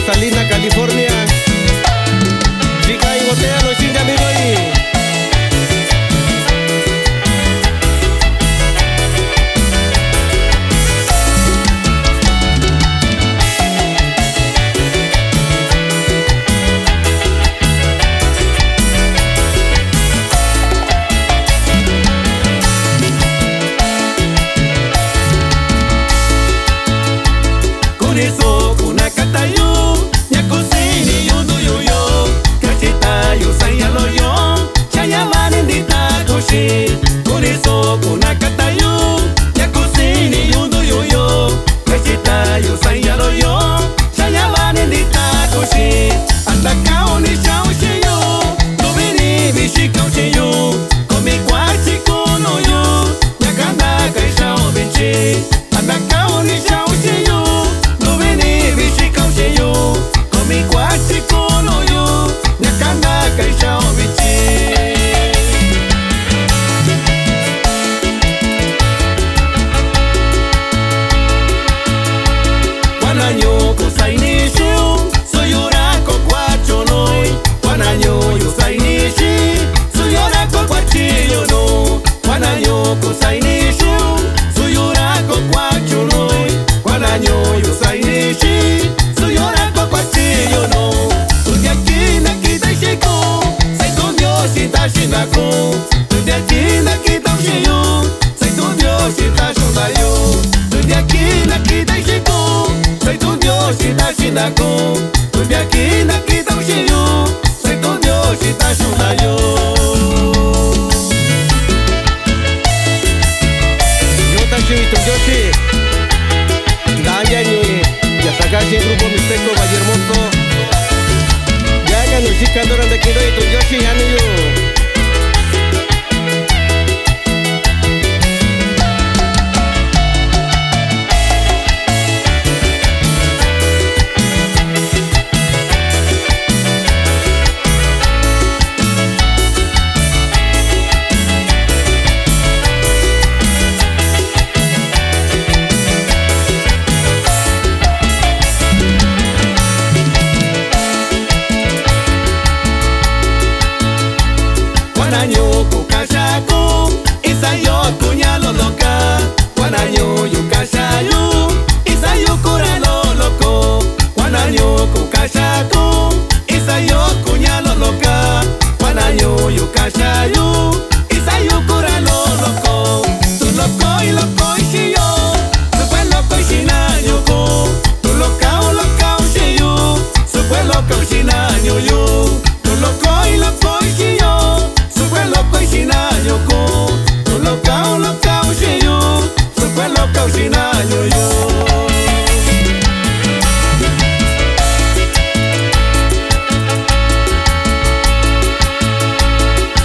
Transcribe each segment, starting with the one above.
Pasadena, California. Chica y botea, no chinga amigo ahí. Eso kuna katayo ya kusini yundu yoyo kachita yo sayalo yo chaya manindita koshi Eso kuna katayo ya kusini yundu yoyo kachita yo sayalo yo chaya manindita koshi ataka onisha oshiyo dobini bishika oshiyo komi kwachi kono yo yakanda kaisha obichi ataka onisha oshiyo Porque aquí na kita ushiyo, soy tu Dios y te ayuda yo. Yo te ayudo y tu Yoshi. Daya ni ya sacaste el grupo Mixteco Valle Hermoso. Ya que nos chica andoran de Kido y tu Yoshi ya ni yo. Guanaño kashako isayo kuñalo loca Guanaño kashayo isayo kuralo loco Guanaño kashako isayo kuñalo loca Guanaño kashayo isayo kuralo loco Tu loco y loco y shiyo Su fue loco y shinaño ko Tu loca y shiyo Su fue loco y shinaño yo Tu loco y shiyo loco y shinaño ko Tu loca y shiyo Su fue loco y shinaño yo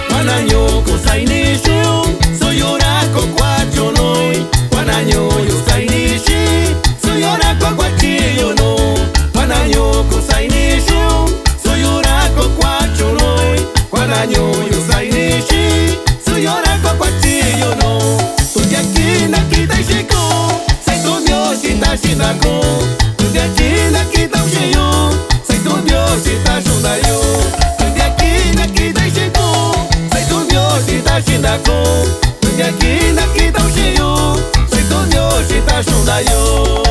Guanaño kusaini shiyo Soy orako kwacho noi Guanaño yusaini shi Soy orako kwachillo no Guanaño kusaini shiyo Soy orako kwacho noi Guanaño yusaini shi Soy orako kwachillo no Tuti aquí na kita ishiko Soy tu Dios y te ayuda Tuti aquí na kita ushiyo Soy tu Dios y te ayuda yo Tuti aquí na kita ishiko Soy tu Dios y te ayuda Tuti aquí na kita ushiyo Soy tu Dios y te ayuda yo